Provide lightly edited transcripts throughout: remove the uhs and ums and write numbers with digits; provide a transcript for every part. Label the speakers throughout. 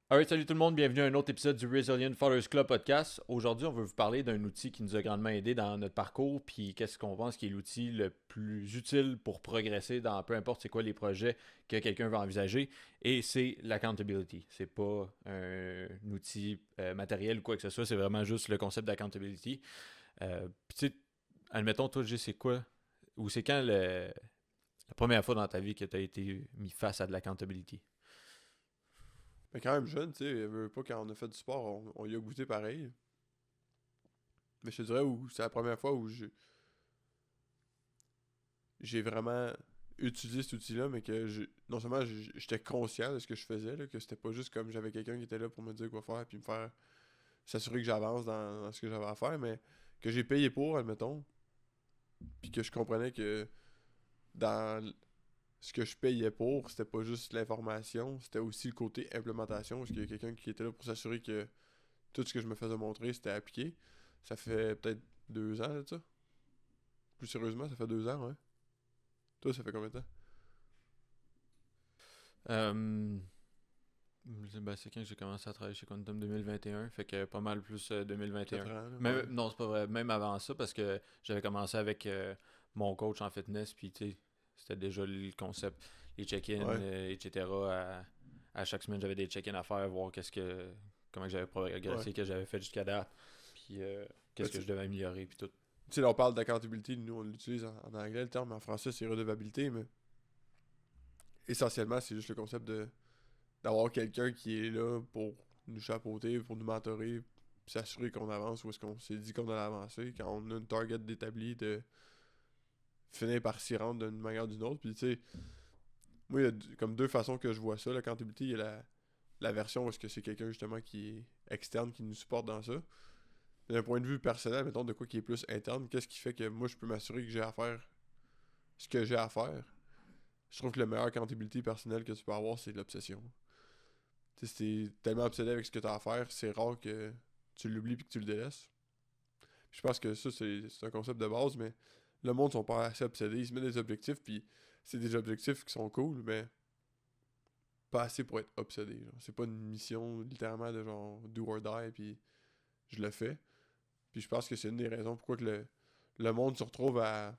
Speaker 1: Alright, salut tout le monde, bienvenue à un autre épisode du Resilient Fathers Club podcast. Aujourd'hui, on va vous parler d'un outil qui nous a grandement aidé dans notre parcours, puis qu'est-ce qu'on pense qui est l'outil le plus utile pour progresser dans peu importe c'est quoi les projets que quelqu'un va envisager, et c'est l'accountability. C'est pas un outil matériel ou quoi que ce soit, c'est vraiment juste le concept d'accountability. Puis tu sais, admettons, toi, Jay, c'est quoi, ou c'est quand la première fois dans ta vie que tu as été mis face à de l'accountability?
Speaker 2: Mais quand même jeune, tu sais, veut pas quand on a fait du sport, on y a goûté pareil. Mais je te dirais où c'est la première fois où j'ai vraiment utilisé cet outil-là, mais que non seulement j'étais conscient de ce que je faisais, là, que c'était pas juste comme j'avais quelqu'un qui était là pour me dire quoi faire, puis me faire s'assurer que j'avance dans ce que j'avais à faire, mais que j'ai payé pour, admettons, puis que je comprenais que dans ce que je payais pour, c'était pas juste l'information, c'était aussi le côté implémentation, parce qu'il y a quelqu'un qui était là pour s'assurer que tout ce que je me faisais montrer, c'était appliqué. Ça fait peut-être 2 ans, là, ça. Plus sérieusement, ça fait 2 ans, ouais. Toi, ça fait combien de temps?
Speaker 1: Euh, Ben, c'est quand j'ai commencé à travailler chez Quantum 2021, fait que pas mal plus
Speaker 2: 4
Speaker 1: 2021.
Speaker 2: ans, là,
Speaker 1: Mais
Speaker 2: ouais.
Speaker 1: non, c'est pas vrai, même avant ça, parce que j'avais commencé avec mon coach en fitness, puis tu sais, c'était déjà le concept, les check-ins,
Speaker 2: Ouais.
Speaker 1: etc. À chaque semaine, j'avais des check-ins à faire, voir comment que j'avais
Speaker 2: Ouais.
Speaker 1: progressé, que j'avais fait jusqu'à date, puis
Speaker 2: Mais
Speaker 1: qu'est-ce que je devais améliorer, puis tout.
Speaker 2: tu sais, là, on parle d'accountability, nous, on l'utilise en anglais, le terme, mais en français, c'est redevabilité, mais essentiellement, c'est juste le concept d'avoir quelqu'un qui est là pour nous chapeauter, pour nous mentorer, puis s'assurer qu'on avance où est-ce qu'on s'est dit qu'on allait avancer, quand on a une target d'établi de finir par s'y rendre d'une manière ou d'une autre, puis tu sais, moi, il y a comme deux façons que je vois ça, l'accountability, il y a la version où est-ce que c'est quelqu'un justement qui est externe, qui nous supporte dans ça. D'un point de vue personnel, mettons de quoi qui est plus interne, qu'est-ce qui fait que moi je peux m'assurer que j'ai à faire ce que j'ai à faire. Je trouve que le meilleur accountability personnel que tu peux avoir, c'est l'obsession. Tu sais, si t'es tellement obsédé avec ce que t'as à faire, c'est rare que tu l'oublies puis que tu le délaisses. Puis je pense que ça, c'est un concept de base, mais le monde sont pas assez obsédés. Ils se mettent des objectifs, puis c'est des objectifs qui sont cool, mais pas assez pour être obsédé. Genre. C'est pas une mission littéralement de genre do or die, puis je le fais. Puis je pense que c'est une des raisons pourquoi que le monde se retrouve à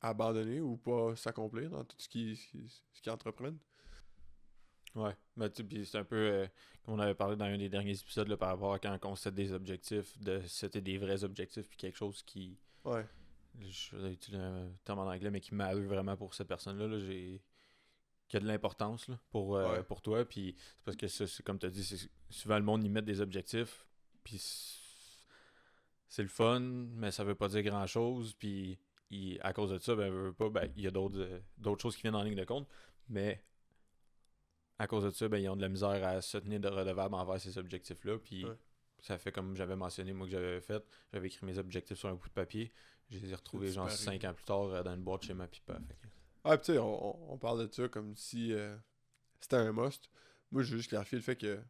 Speaker 2: abandonner ou pas s'accomplir dans tout ce qu'ils entreprennent.
Speaker 1: Ouais, ben, tu sais, puis c'est un peu comme on avait parlé dans un des derniers épisodes là, par rapport à quand on set des objectifs, de c'était des vrais objectifs, puis quelque chose qui,
Speaker 2: Ouais,
Speaker 1: je vais utiliser un terme en anglais, mais qui m'allume vraiment pour cette personne-là, qui a de l'importance là,
Speaker 2: ouais,
Speaker 1: pour toi, puis c'est parce que ça, c'est comme tu as dit, souvent le monde y met des objectifs, puis c'est le fun, mais ça veut pas dire grand-chose, puis à cause de ça, ben, veut pas, ben, il y a d'autres choses qui viennent en ligne de compte, mais à cause de ça, ben, ils ont de la misère à se tenir de redevable envers ces objectifs-là. Puis
Speaker 2: ouais.
Speaker 1: ça fait comme j'avais mentionné, moi, que j'avais fait. J'avais écrit mes objectifs sur un bout de papier. Je les ai
Speaker 2: Ça
Speaker 1: retrouvés genre
Speaker 2: disparaît.
Speaker 1: 5 ans plus tard dans une boîte chez ma pipa.
Speaker 2: Ah, pis tu sais, on parle de ça comme si c'était un must. Moi, je veux juste clarifier le fait que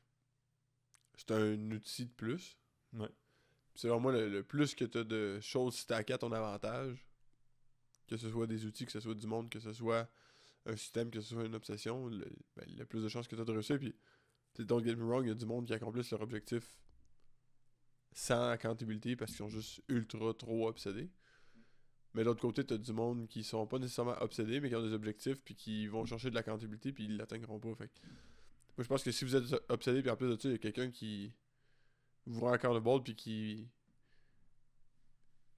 Speaker 2: c'est un outil de plus.
Speaker 1: Ouais.
Speaker 2: Pis selon moi, le plus que t'as de choses stackées à ton avantage, que ce soit des outils, que ce soit du monde, que ce soit un système, que ce soit une obsession, le plus de chances que t'as de réussir. Puis, don't get me wrong, il y a du monde qui accomplissent leur objectif sans accountability parce qu'ils sont juste ultra trop obsédés. Mais de l'autre côté, t'as du monde qui sont pas nécessairement obsédés, mais qui ont des objectifs, puis qui vont chercher de l'accountability, puis ils l'atteindront pas. Fait que moi, je pense que si vous êtes obsédé, puis en plus de ça, il y a quelqu'un qui vous rend encore le ball, puis qui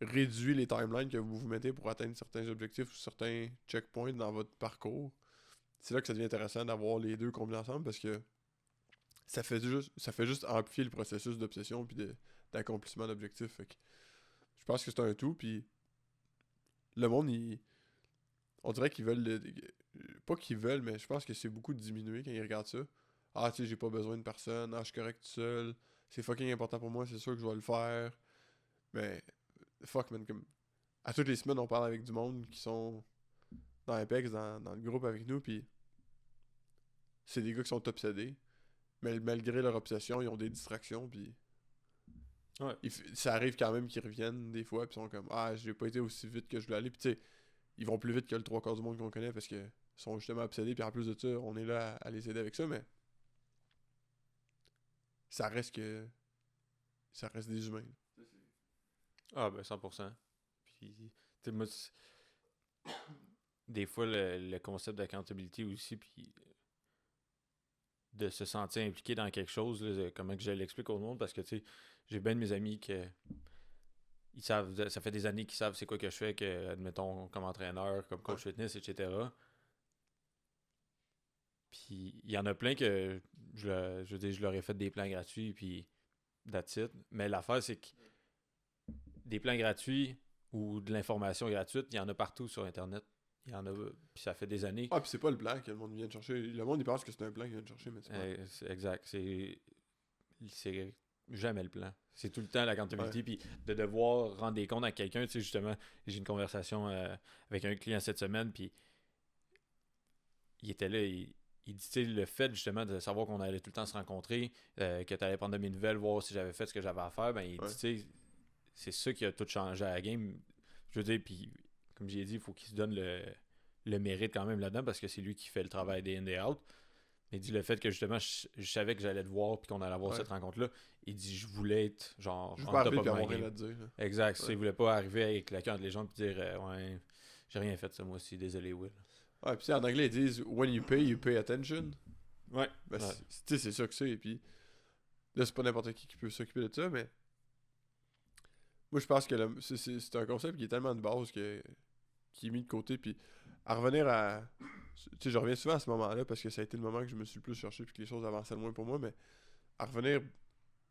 Speaker 2: réduit les timelines que vous vous mettez pour atteindre certains objectifs ou certains checkpoints dans votre parcours, c'est là que ça devient intéressant d'avoir les deux combinés ensemble parce que ça fait juste amplifier le processus d'obsession puis d'accomplissement d'objectifs. Fait que je pense que c'est un tout, puis le monde, on dirait qu'ils veulent pas qu'ils veulent, mais je pense que c'est beaucoup diminué quand ils regardent ça. Ah, tu sais, j'ai pas besoin de personne. Ah, je suis correct tout seul. C'est fucking important pour moi, c'est sûr que je vais le faire. Mais, fuck, man, comme. À toutes les semaines, on parle avec du monde qui sont dans Apex, dans le groupe avec nous, puis c'est des gars qui sont obsédés. Mais malgré leur obsession, ils ont des distractions, puis
Speaker 1: Ouais.
Speaker 2: ça arrive quand même qu'ils reviennent des fois, puis ils sont comme, ah, j'ai pas été aussi vite que je voulais aller. Puis tu sais, ils vont plus vite que le trois quarts du monde qu'on connaît parce que sont justement obsédés, puis en plus de ça, on est là à les aider avec ça, mais ça reste que ça reste des humains.
Speaker 1: Ah, ben 100%. Puis, tu sais, moi, des fois, le concept d'accountability aussi, puis de se sentir impliqué dans quelque chose, là, comment que je l'explique au monde, parce que, tu sais, j'ai bien de mes amis que ils savent, ça fait des années qu'ils savent c'est quoi que je fais, que, admettons, comme entraîneur, comme coach fitness, etc. Puis il y en a plein que je veux dire, je leur ai fait des plans gratuits, puis that's it. Mais l'affaire, c'est que des plans gratuits ou de l'information gratuite, il y en a partout sur Internet. Il y en a, puis ça fait des années.
Speaker 2: Ah, puis c'est pas le plan que le monde vient de chercher. Le monde, il pense que c'est un plan qu'il vient de chercher, mais c'est pas.
Speaker 1: C'est exact. C'est jamais le plan. C'est tout le temps la accountability.
Speaker 2: Ouais.
Speaker 1: Puis de devoir rendre des comptes à quelqu'un. Tu sais, justement, j'ai une conversation avec un client cette semaine. Puis il était là. Il dit, tu sais, le fait justement de savoir qu'on allait tout le temps se rencontrer, que tu allais prendre de mes nouvelles, voir si j'avais fait ce que j'avais à faire, ben il dit, tu sais, c'est ça qui a tout changé à la game. Je veux dire, puis comme j'ai dit, il faut qu'il se donne le mérite quand même là-dedans parce que c'est lui qui fait le travail des in day out. Il dit le fait que justement je savais que j'allais te voir puis qu'on allait avoir cette rencontre-là. Il dit je voulais être genre
Speaker 2: Je veux
Speaker 1: on
Speaker 2: pas
Speaker 1: top
Speaker 2: arriver
Speaker 1: of
Speaker 2: et
Speaker 1: my
Speaker 2: avoir rien
Speaker 1: game.
Speaker 2: à te dire. Là.
Speaker 1: Exact.
Speaker 2: Ouais.
Speaker 1: Il voulait pas arriver avec la queue entre les jambes et dire ouais, j'ai rien fait ça moi aussi, désolé Will.
Speaker 2: Ouais, puis en anglais, ils disent when you pay attention.
Speaker 1: Ouais.
Speaker 2: Ben,
Speaker 1: Ouais.
Speaker 2: c'est ça que c'est. Et puis là, c'est pas n'importe qui peut s'occuper de ça, mais moi, je pense que c'est un concept qui est tellement de base qui est mis de côté. Puis à revenir à. Tu sais, je reviens souvent à ce moment-là parce que ça a été le moment que je me suis le plus cherché puis que les choses avançaient le moins pour moi, mais à revenir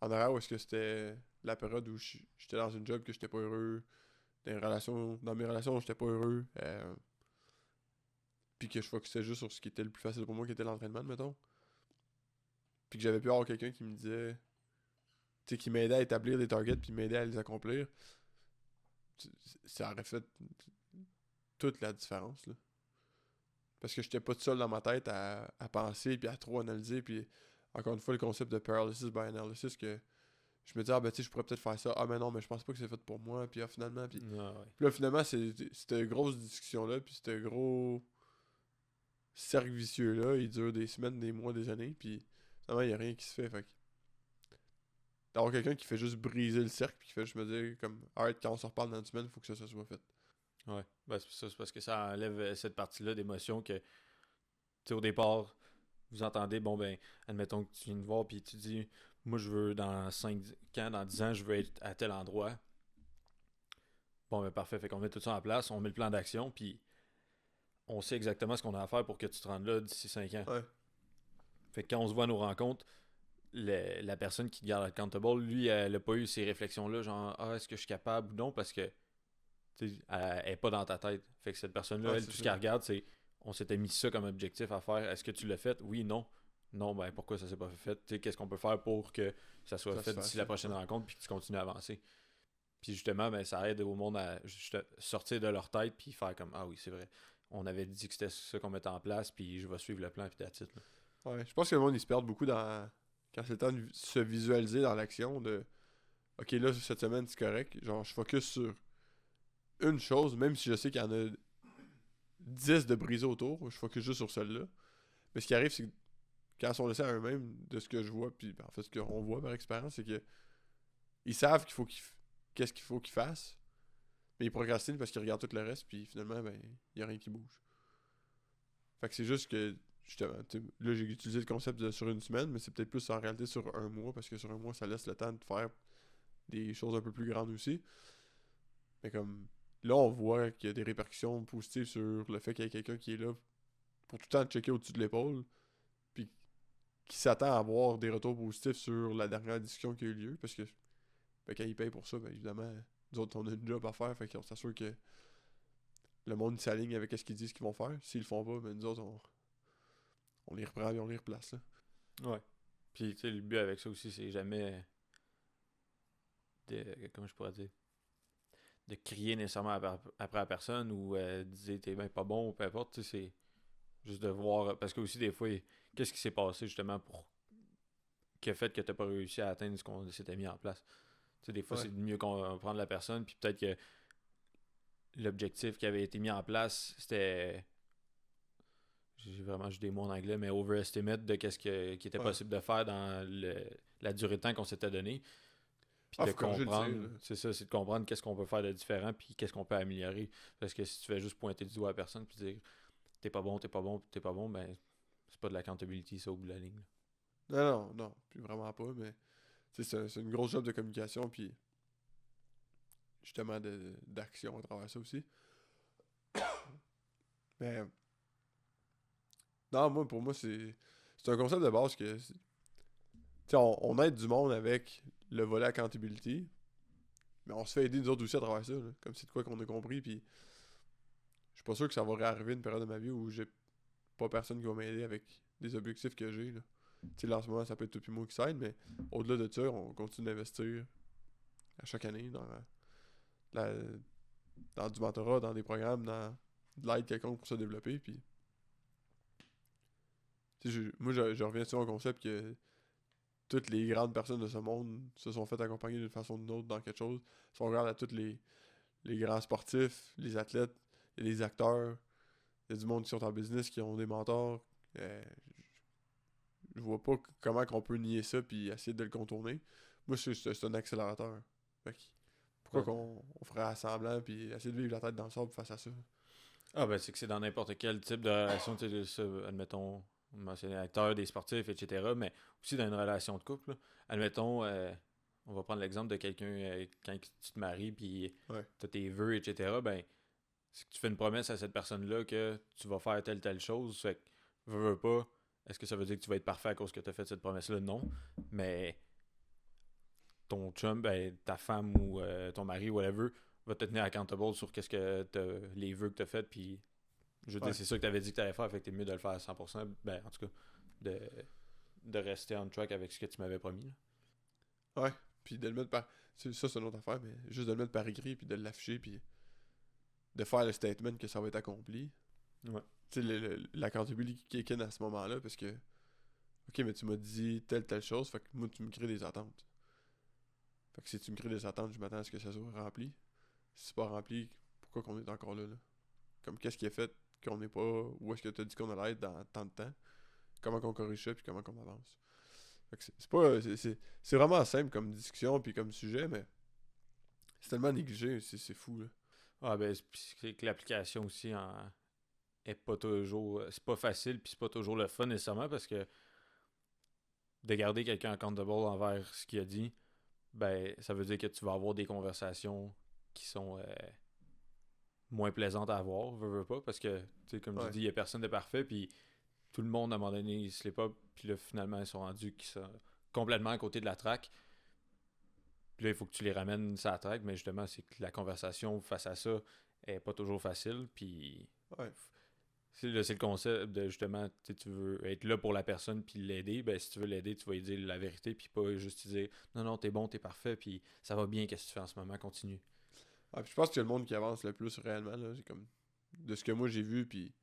Speaker 2: en arrière où est-ce que c'était la période où j'étais dans une job que j'étais pas heureux, dans mes relations où j'étais pas heureux, puis que je focusais juste sur ce qui était le plus facile pour moi, qui était l'entraînement, mettons. Puis que j'avais pu avoir quelqu'un qui me disait, tu sais, qui m'aidait à établir des targets puis m'aidait à les accomplir. Ça aurait fait toute la différence, là. Parce que j'étais pas tout seul dans ma tête à penser puis à trop analyser. Puis encore une fois, le concept de paralysis by analysis que je me dis, ah ben tu sais, je pourrais peut-être faire ça. Ah ben non, mais je pense pas que c'est fait pour moi. Puis finalement, puis
Speaker 1: Ah, ouais.
Speaker 2: là, finalement, c'est cette grosse discussion-là, puis ce gros cercle vicieux-là, il dure des semaines, des mois, des années, puis finalement, il n'y a rien qui se fait. Fait que d'avoir quelqu'un qui fait juste briser le cercle, puis qui fait juste me dire, comme, alright, quand on se reparle dans une semaine, il faut que ça soit fait.
Speaker 1: Ouais. Ben, c'est parce que ça enlève cette partie-là d'émotion que tu sais au départ vous entendez, bon ben, admettons que tu viens de voir puis tu dis moi je veux dans 5 ans, dans 10 ans, je veux être à tel endroit. Bon ben parfait, fait qu'on met tout ça en place, on met le plan d'action, puis on sait exactement ce qu'on a à faire pour que tu te rendes là d'ici 5 ans.
Speaker 2: Ouais.
Speaker 1: Fait que quand on se voit à nos rencontres, la personne qui te garde accountable, lui, elle a pas eu ces réflexions-là, genre ah, est-ce que je suis capable ou non, parce que tu sais, elle est pas dans ta tête. Fait que cette personne-là,
Speaker 2: Ouais,
Speaker 1: elle,
Speaker 2: c'est
Speaker 1: tout ce
Speaker 2: ça.
Speaker 1: qu'elle regarde, c'est on s'était mis ça comme objectif à faire. Est-ce que tu l'as fait? Oui, non. Non, ben pourquoi ça s'est pas fait? Tu sais, qu'est-ce qu'on peut faire pour que ça soit
Speaker 2: Ça
Speaker 1: fait
Speaker 2: se
Speaker 1: d'ici
Speaker 2: fasse,
Speaker 1: la prochaine
Speaker 2: ouais.
Speaker 1: rencontre puis que tu continues à avancer? Puis justement, ben, ça aide au monde à juste sortir de leur tête puis faire comme ah oui, c'est vrai. On avait dit que c'était ça qu'on mettait en place puis je vais suivre le plan puis that's it, là.
Speaker 2: Ouais, je pense que le monde, il se perd beaucoup dans. Quand c'est le temps de se visualiser dans l'action, de. Ok, là, cette semaine, c'est correct. Genre, je focus sur une chose, même si je sais qu'il y en a 10 de brisés autour, je focus juste sur celle-là. Mais ce qui arrive, c'est que quand ils sont laissés à eux-mêmes, de ce que je vois, puis en fait, ce qu'on voit par expérience, c'est que ils savent qu'est-ce qu'il faut qu'ils fassent, mais ils procrastinent parce qu'ils regardent tout le reste, puis finalement, ben, il n'y a rien qui bouge. Fait que c'est juste que, justement, là, j'ai utilisé le concept de sur une semaine, mais c'est peut-être plus en réalité sur un mois, parce que sur un mois, ça laisse le temps de faire des choses un peu plus grandes aussi. Mais comme, là, on voit qu'il y a des répercussions positives sur le fait qu'il y ait quelqu'un qui est là pour tout le temps checker au-dessus de l'épaule, puis qui s'attend à avoir des retours positifs sur la dernière discussion qui a eu lieu, parce que ben, quand ils payent pour ça, ben évidemment, nous autres, on a une job à faire, fait qu'on s'assure que le monde s'aligne avec ce qu'ils disent qu'ils vont faire. S'ils le font pas, ben nous autres, on les reprend et on les replace. Là.
Speaker 1: Ouais. Puis tu sais, le but avec ça aussi, c'est jamais de. Comment je pourrais dire? De crier nécessairement après la personne ou de dire t'es bien pas bon ou peu importe, tu sais, c'est juste de voir. Parce que aussi, des fois, qu'est-ce qui s'est passé justement pour qui a fait que t'as pas réussi à atteindre ce qu'on s'était mis en place. Tu sais, des fois,
Speaker 2: Ouais.
Speaker 1: c'est de mieux comprendre la personne, puis peut-être que l'objectif qui avait été mis en place, c'était j'ai vraiment juste des mots en anglais, mais overestimate de qu'est-ce qui était possible de faire dans la durée de temps qu'on s'était donné. Puis de
Speaker 2: Faut corriger le tir,
Speaker 1: comprendre,
Speaker 2: là.
Speaker 1: c'est ça, c'est de comprendre qu'est-ce qu'on peut faire de différent, puis qu'est-ce qu'on peut améliorer. Parce que si tu fais juste pointer du doigt à la personne, puis dire t'es pas bon, t'es pas bon, t'es pas bon, ben c'est pas de l'accountability, ça, au bout de la ligne.
Speaker 2: Non, puis vraiment pas, mais c'est une grosse job de communication, puis justement d'action à travers ça aussi. Mais non, pour moi, c'est un concept de base que, tu sais, on aide du monde avec le volet accountability, mais on se fait aider nous autres aussi à travers ça, là, comme c'est de quoi qu'on a compris, puis je suis pas sûr que ça va réarriver une période de ma vie où j'ai pas personne qui va m'aider avec des objectifs que j'ai, là. Tu sais, là, en ce moment, ça peut être tout puis moi qui s'aide, mais au-delà de ça, on continue d'investir à chaque année la- dans du mentorat, dans des programmes, dans de l'aide quelconque pour se développer, puis tu sais, moi, je reviens sur un concept que toutes les grandes personnes de ce monde se sont fait accompagner d'une façon ou d'une autre dans quelque chose. Si on regarde à tous les grands sportifs, les athlètes, il y a des acteurs, il y a du monde qui sont en business, qui ont des mentors. Euh, je vois pas comment qu'on peut nier ça puis essayer de le contourner. Moi, c'est un accélérateur. Fait que pourquoi
Speaker 1: Ouais.
Speaker 2: qu'on ferait semblant puis essayer de vivre la tête dans le sable face à ça?
Speaker 1: Ah ben c'est que c'est dans n'importe quel type de relation, tu sais, ça, admettons, on mentionnait acteurs, des sportifs, etc., mais aussi dans une relation de couple, là. Admettons, on va prendre l'exemple de quelqu'un quand tu te maries puis
Speaker 2: Ouais.
Speaker 1: tu as tes vœux, etc., ben c'est que tu fais une promesse à cette personne-là que tu vas faire telle chose, fait que veux pas, est-ce que ça veut dire que tu vas être parfait à cause que tu as fait cette promesse-là? Non, mais ton chum, ben, ta femme ou ton mari, whatever, va te tenir accountable sur qu'est-ce que les vœux que tu as fait, puis je veux dire,
Speaker 2: Ouais.
Speaker 1: c'est ça que tu avais dit que tu allais faire, fait que t'es mieux de le faire à 100%, ben, en tout cas, de, de rester on track avec ce que tu m'avais promis, là.
Speaker 2: Ouais. Puis de le mettre par. Ça, c'est une autre affaire, mais juste de le mettre par écrit puis de l'afficher puis de faire le statement que ça va être accompli.
Speaker 1: Ouais.
Speaker 2: Tu sais, l'accountability kick in à ce moment-là parce que, ok, mais tu m'as dit telle chose, fait que moi, tu me crées des attentes. Fait que si tu me crées des attentes, je m'attends à ce que ça soit rempli. Si c'est pas rempli, pourquoi qu'on est encore là? Comme qu'est-ce qui est fait qu'on n'est pas. Où est-ce que tu as dit qu'on allait être dans tant de temps? Comment qu'on corrige ça puis comment qu'on avance? Fait que c'est pas. C'est vraiment simple comme discussion puis comme sujet, mais c'est tellement négligé, c'est fou là.
Speaker 1: Ah, ben, c'est que l'application aussi est pas toujours. C'est pas facile, puis c'est pas toujours le fun nécessairement parce que de garder quelqu'un accountable envers ce qu'il a dit, ben, ça veut dire que tu vas avoir des conversations qui sont moins plaisantes à avoir, veux pas, parce que, tu sais, comme tu
Speaker 2: Ouais.
Speaker 1: dis, il y a personne de parfait, puis tout le monde, à un moment donné, il se l'est pas, puis là, finalement, ils sont rendus qui sont complètement à côté de la track. Puis là, il faut que tu les ramènes sur la track, mais justement, c'est que la conversation face à ça est pas toujours facile, puis
Speaker 2: Ouais.
Speaker 1: c'est le concept de justement, tu veux être là pour la personne puis l'aider. Ben, si tu veux l'aider, tu vas lui dire la vérité puis pas juste lui dire non, non, t'es bon, t'es parfait puis ça va bien, qu'est-ce que tu fais en ce moment, continue.
Speaker 2: Ah, puis je pense que le monde qui avance le plus réellement, là, c'est comme. De ce que moi j'ai vu, puis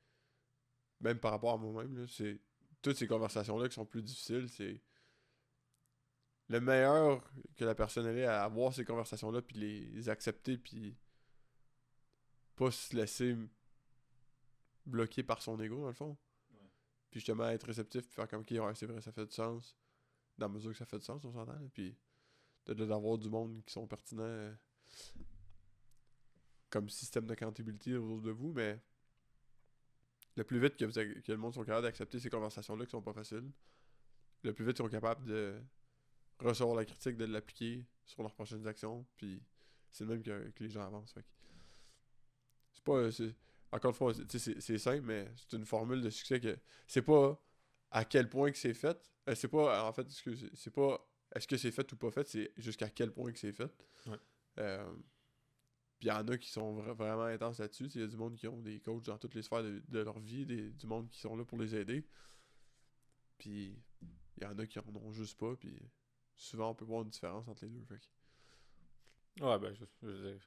Speaker 2: même par rapport à moi-même, là, c'est. Toutes ces conversations-là qui sont plus difficiles, c'est. Le meilleur que la personne ait à avoir ces conversations-là, puis les accepter, puis pas se laisser bloquer par son ego, dans le fond. Puis justement être réceptif, puis faire comme, ok, ouais, c'est vrai, ça fait du sens. Dans la mesure que ça fait du sens, on s'entend. Là. Puis d'avoir du monde qui sont pertinents comme système d'accountability autour de vous, mais le plus vite que le monde sont capables d'accepter ces conversations-là qui sont pas faciles, le plus vite ils sont capables de recevoir la critique, de l'appliquer sur leurs prochaines actions, puis c'est le même que les gens avancent. Fait que c'est pas. Encore une fois, c'est simple, mais c'est une formule de succès que c'est pas à quel point que c'est fait. C'est pas, en fait, c'est pas est-ce que c'est fait ou pas fait, c'est jusqu'à quel point que c'est fait.
Speaker 1: Ouais.
Speaker 2: Puis il y en a qui sont vraiment intenses là-dessus. Il y a du monde qui ont des coachs dans toutes les sphères de leur vie, du monde qui sont là pour les aider. Puis il y en a qui en ont juste pas. Puis souvent, on peut voir une différence entre les deux. Fait que,
Speaker 1: Ouais, ben, je veux dire,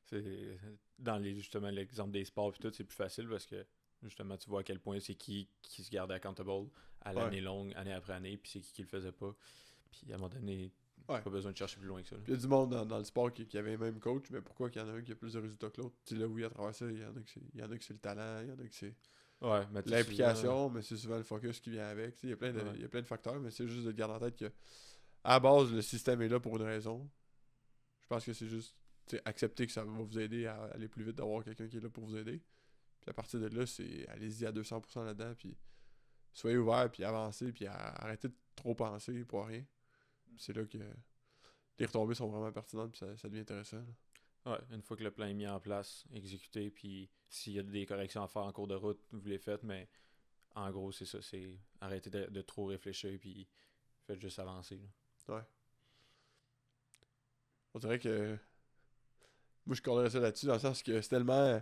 Speaker 1: c'est dans justement l'exemple des sports puis tout, c'est plus facile parce que justement, tu vois à quel point c'est qui se garde accountable à
Speaker 2: ouais.
Speaker 1: l'année longue, année après année, puis c'est qui le faisait pas. Puis à un moment donné,
Speaker 2: Ouais.
Speaker 1: pas besoin de chercher plus loin que ça, là.
Speaker 2: Puis il y a du monde dans le sport qui avait le même coach, mais pourquoi qu'il y en a un qui a plus de résultats que l'autre? Tu sais, là, oui, à travers ça, il y en a que c'est le talent, il y en a que c'est
Speaker 1: Ouais, mais tu sais,
Speaker 2: l'implication, mais c'est souvent le focus qui vient avec. Tu sais,
Speaker 1: Ouais.
Speaker 2: il y a plein de facteurs, mais c'est juste de garder en tête que à la base, le système est là pour une raison. Je pense que c'est juste accepter que ça va vous aider à aller plus vite, d'avoir quelqu'un qui est là pour vous aider. Puis à partir de là, c'est allez-y à 200% là-dedans, puis soyez ouverts, puis avancez, puis arrêtez de trop penser pour rien. Puis c'est là que les retombées sont vraiment pertinentes, puis ça devient intéressant. Là.
Speaker 1: Ouais, une fois que le plan est mis en place, exécuté, puis s'il y a des corrections à faire en cours de route, vous les faites, mais en gros, c'est ça, c'est arrêter de trop réfléchir, puis faites juste avancer. Là.
Speaker 2: Ouais. On dirait que moi je collerais ça là-dessus, dans le sens que c'est tellement.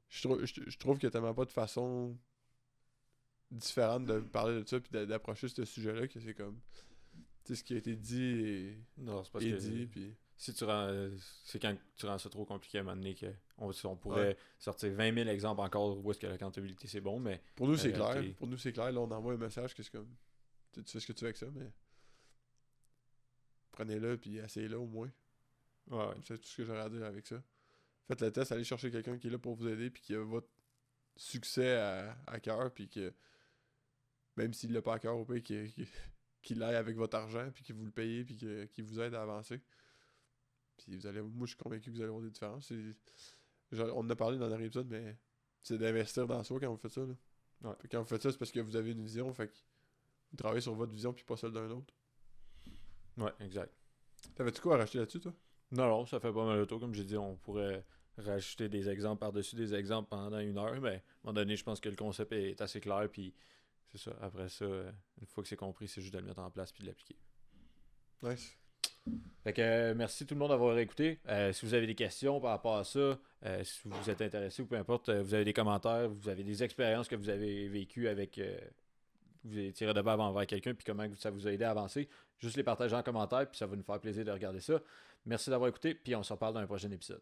Speaker 2: Je trouve qu'il n'y a tellement pas de façon différente de parler de ça puis d'approcher ce sujet-là que c'est comme. Tu sais, ce qui a été dit
Speaker 1: Non, c'est parce
Speaker 2: est
Speaker 1: que
Speaker 2: dit, puis.
Speaker 1: si tu rends, c'est quand tu rends ça trop compliqué à un moment donné qu'on pourrait sortir 20 000 exemples encore où est-ce que la comptabilité c'est bon, mais
Speaker 2: Pour nous, c'est
Speaker 1: réalité-
Speaker 2: clair. Pour nous, c'est clair. Là, on envoie un message que c'est comme. Tu fais ce que tu veux avec ça, mais. Prenez-le, puis essayez-le au moins.
Speaker 1: ouais,
Speaker 2: C'est tout ce que j'aurais à dire avec ça. Faites le test, allez chercher quelqu'un qui est là pour vous aider, puis qui a votre succès à cœur, puis que. Même s'il l'a pas à cœur, au pire, qu'il aille avec votre argent, puis que vous le payez, puis qu'il vous aide à avancer. Puis vous allez. Moi, je suis convaincu que vous allez avoir des différences. On en a parlé dans dernier épisode, mais c'est d'investir dans soi quand vous faites ça. Là.
Speaker 1: Ouais.
Speaker 2: Puis quand vous faites ça, c'est parce que vous avez une vision, fait que vous travaillez sur votre vision, puis pas celle d'un autre.
Speaker 1: ouais, exact.
Speaker 2: T'avais-tu quoi à racheter là-dessus, toi?
Speaker 1: Non, ça fait pas mal de tour. Comme j'ai dit, on pourrait rajouter des exemples par-dessus des exemples pendant 1 heure, mais à un moment donné, je pense que le concept est assez clair, puis c'est ça. Après ça, une fois que c'est compris, c'est juste de le mettre en place puis de l'appliquer.
Speaker 2: Nice.
Speaker 1: Fait que merci tout le monde d'avoir écouté. Si vous avez des questions par rapport à ça, si vous êtes intéressé ou peu importe, vous avez des commentaires, vous avez des expériences que vous avez vécues avec vous étiez redevable envers quelqu'un puis comment ça vous a aidé à avancer, juste les partager en commentaire puis ça va nous faire plaisir de regarder ça. Merci d'avoir écouté puis on se reparle dans un prochain épisode.